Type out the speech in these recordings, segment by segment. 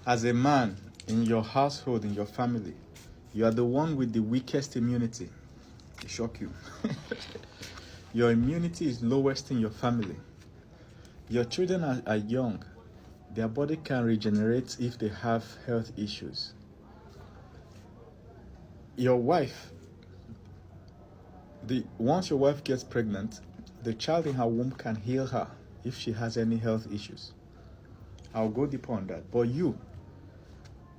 As a man in your household, in your family, you are the one with the weakest immunity. It shock you. Your immunity is lowest in your family. Your children are young. Their body can regenerate if they have health issues. Your wife, once your wife gets pregnant, the child in her womb can heal her if she has any health issues. I'll go deeper on that. But you,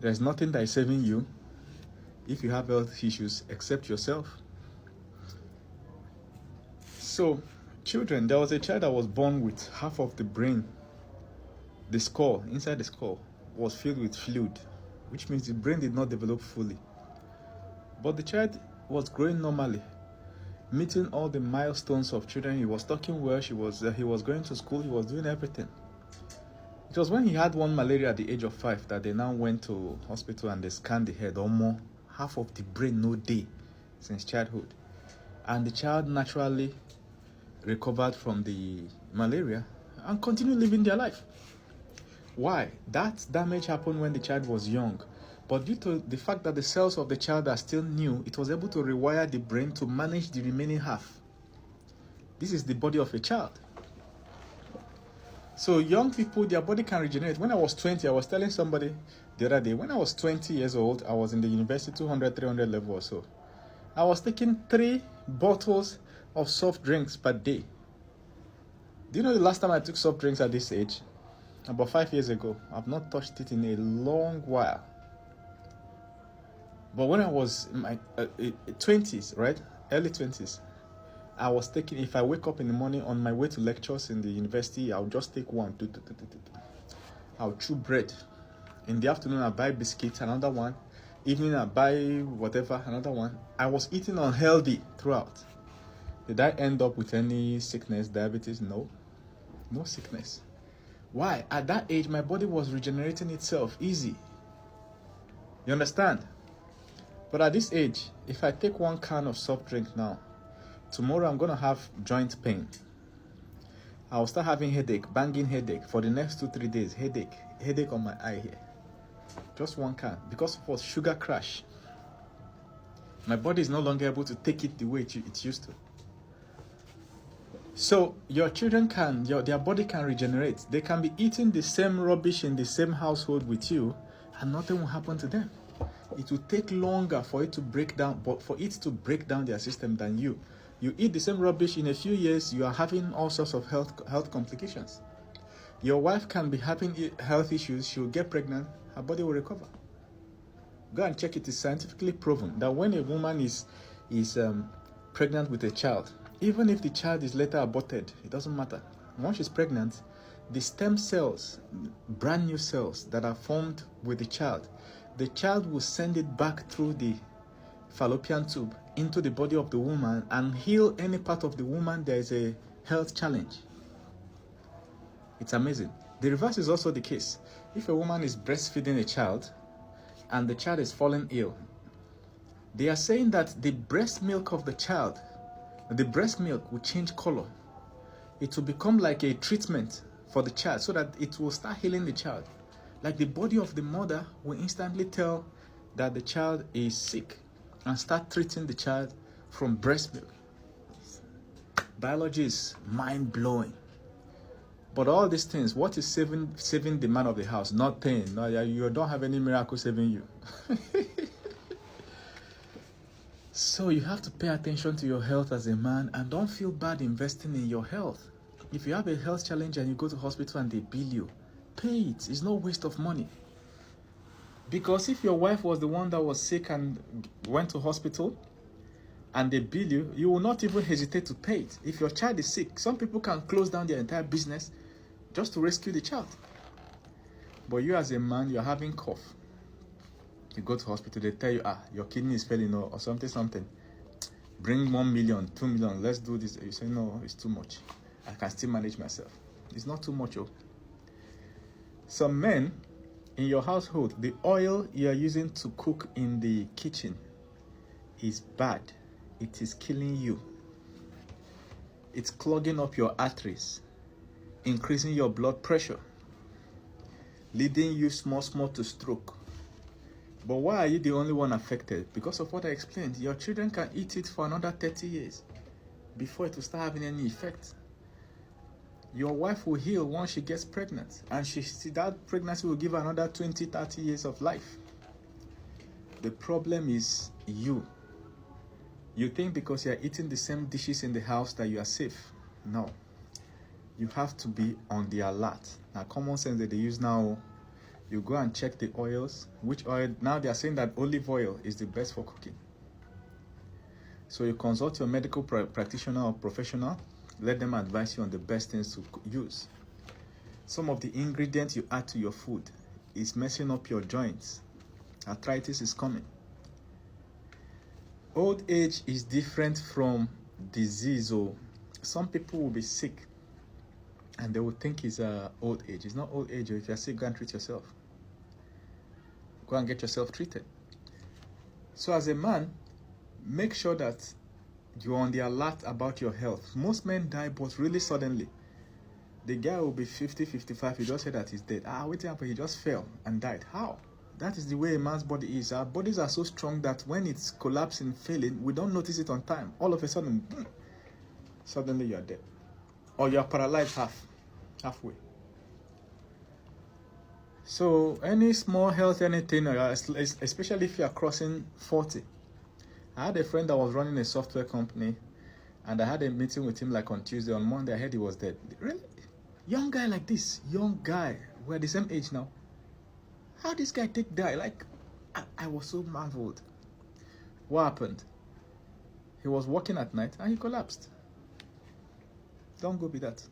there's nothing that is saving you if you have health issues except yourself. So, children, there was a child that was born with half of the brain. The skull, inside the skull, was filled with fluid, which means the brain did not develop fully. But the child was growing normally, meeting all the milestones of children. He was talking well, he was going to school, he was doing everything. It was when he had one malaria at the age of 5 that they now went to hospital and they scanned the head. Almost half of the brain no day since childhood. And the child naturally recovered from the malaria and continued living their life. Why? That damage happened when the child was young. But due to the fact that the cells of the child are still new, it was able to rewire the brain to manage the remaining half. This is the body of a child. So young people, their body can regenerate. When I was 20, I was telling somebody the other day, when I was 20 years old, I was in the university 200, 300 level or so. I was taking 3 bottles of soft drinks per day. Do you know the last time I took soft drinks at this age? About 5 years ago. I've not touched it in a long while. But when I was in my 20s, right? Early 20s, I was taking, if I wake up in the morning on my way to lectures in the university, I'll just take one. I'll chew bread. In the afternoon, I'll buy biscuits, another one. Evening, I'll buy whatever, another one. I was eating unhealthy throughout. Did I end up with any sickness, diabetes? No. No sickness. Why? At that age, my body was regenerating itself easy. You understand? But at this age, if I take 1 can of soft drink now, tomorrow I'm going to have joint pain. I'll start having headache, banging headache for the next 2-3 days. Headache on my eye here. Just 1 can. Because of what? Sugar crash. My body is no longer able to take it the way it used to. So your children their body can regenerate. They can be eating the same rubbish in the same household with you and nothing will happen to them. It will take longer for it to break down, their system than you. You eat the same rubbish, in a few years, you are having all sorts of health complications. Your wife can be having health issues, she will get pregnant, her body will recover. Go and check it. It's scientifically proven that when a woman is pregnant with a child, even if the child is later aborted, it doesn't matter. Once she's pregnant, the stem cells, brand new cells that are formed with the child will send it back through the fallopian tube into the body of the woman and heal any part of the woman there is a health challenge. It's amazing. The reverse is also the case. If a woman is breastfeeding a child and the child is falling ill, they are saying that the breast milk of the child, the breast milk will change color. It will become like a treatment for the child so that it will start healing the child. Like the body of the mother will instantly tell that the child is sick and start treating the child from breast milk. Biology is mind-blowing. But all these things, what is saving the man of the house? Not pain. No, you don't have any miracle saving you. So you have to pay attention to your health as a man and don't feel bad investing in your health. If you have a health challenge and you go to hospital and they bill you, pay it. It's no waste of money. Because if your wife was the one that was sick and went to hospital and they bill you, you will not even hesitate to pay it. If your child is sick, some people can close down their entire business just to rescue the child. But you as a man, you're having cough. You go to hospital, they tell you, your kidney is failing or something. Bring 1 million, 2 million, let's do this. You say, no, it's too much. I can still manage myself. It's not too much. Some men in your household, the oil you are using to cook in the kitchen is bad. It is killing you. It's clogging up your arteries, increasing your blood pressure. leading you small to stroke. But why are you the only one affected? Because of what I explained. Your children can eat it for another 30 years before it will start having any effect. Your wife will heal once she gets pregnant, and that pregnancy will give her another 20, 30 years of life. The problem is you. You think because you are eating the same dishes in the house that you are safe. No. You have to be on the alert. Now, common sense that they use now, you go and check the oils. Which oil? Now they are saying that olive oil is the best for cooking. So you consult your medical practitioner or professional. Let them advise you on the best things to use. Some of the ingredients you add to your food is messing up your joints. Arthritis is coming. Old age is different from disease. Or some people will be sick and they will think it's old age. It's not old age. If you're sick, go and treat yourself. Go and get yourself treated. So as a man, make sure that you're on the alert about your health. Most men die, but really suddenly. The guy will be 50, 55. You just say that he's dead. Wait up, he just fell and died. How? That is the way a man's body is. Our bodies are so strong that when it's collapsing, failing, we don't notice it on time. All of a sudden, suddenly you are dead. Or you are paralyzed halfway. So any small health, anything, especially if you are crossing 40. I had a friend that was running a software company, and I had a meeting with him like on Tuesday. On Monday, I heard he was dead. Really? Young guy like this, young guy. We're the same age now. How this guy die? Like, I was so marveled. What happened? He was working at night and he collapsed. Don't go be that.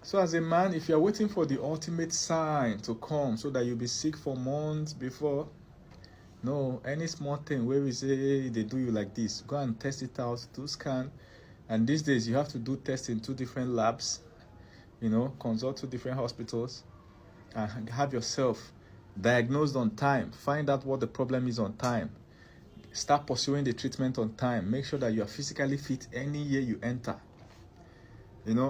So as a man, if you're waiting for the ultimate sign to come so that you'll be sick for months before, no, any small thing where we say they do you like this, go and test it out, do scan. And these days you have to do tests in 2 different labs, consult 2 different hospitals, and have yourself diagnosed on time. Find out what the problem is on time. Start pursuing the treatment on time. Make sure that you are physically fit any year you enter.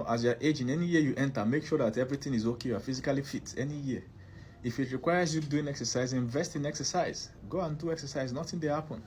As you're aging, any year you enter, make sure that everything is okay. You are physically fit any year. If it requires you doing exercise, invest in exercise. Go and do exercise. Nothing will happen.